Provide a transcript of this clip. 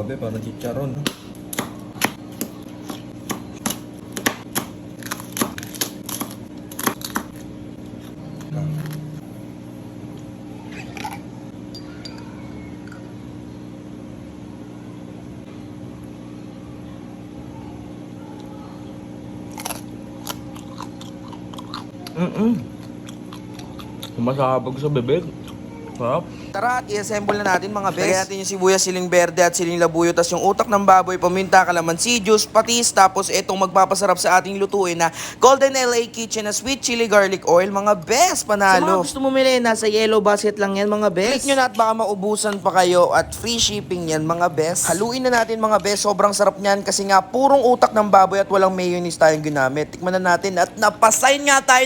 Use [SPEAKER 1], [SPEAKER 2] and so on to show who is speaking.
[SPEAKER 1] Grabe, parang chicharon. No? Masabog sa bibig. Sarap.
[SPEAKER 2] Tara at i-assemble na natin mga bes. Lagyan natin yung sibuyas, siling berde at siling labuyo, tas yung utak ng baboy, paminta, kalamansi, juice, patis, tapos itong magpapasarap sa ating lutuin na Golden LA Kitchen na sweet chili garlic oil, mga bes, panalo. Sa mga gusto bumili, nasa yellow basket lang yan mga bes. Click nyo na at baka maubusan pa kayo at free shipping yan mga bes. Haluin na natin mga bes, sobrang sarap niyan kasi nga purong utak ng baboy at walang mayonnaise tayong ginamit. Tikman na natin at napasign nga tayo ng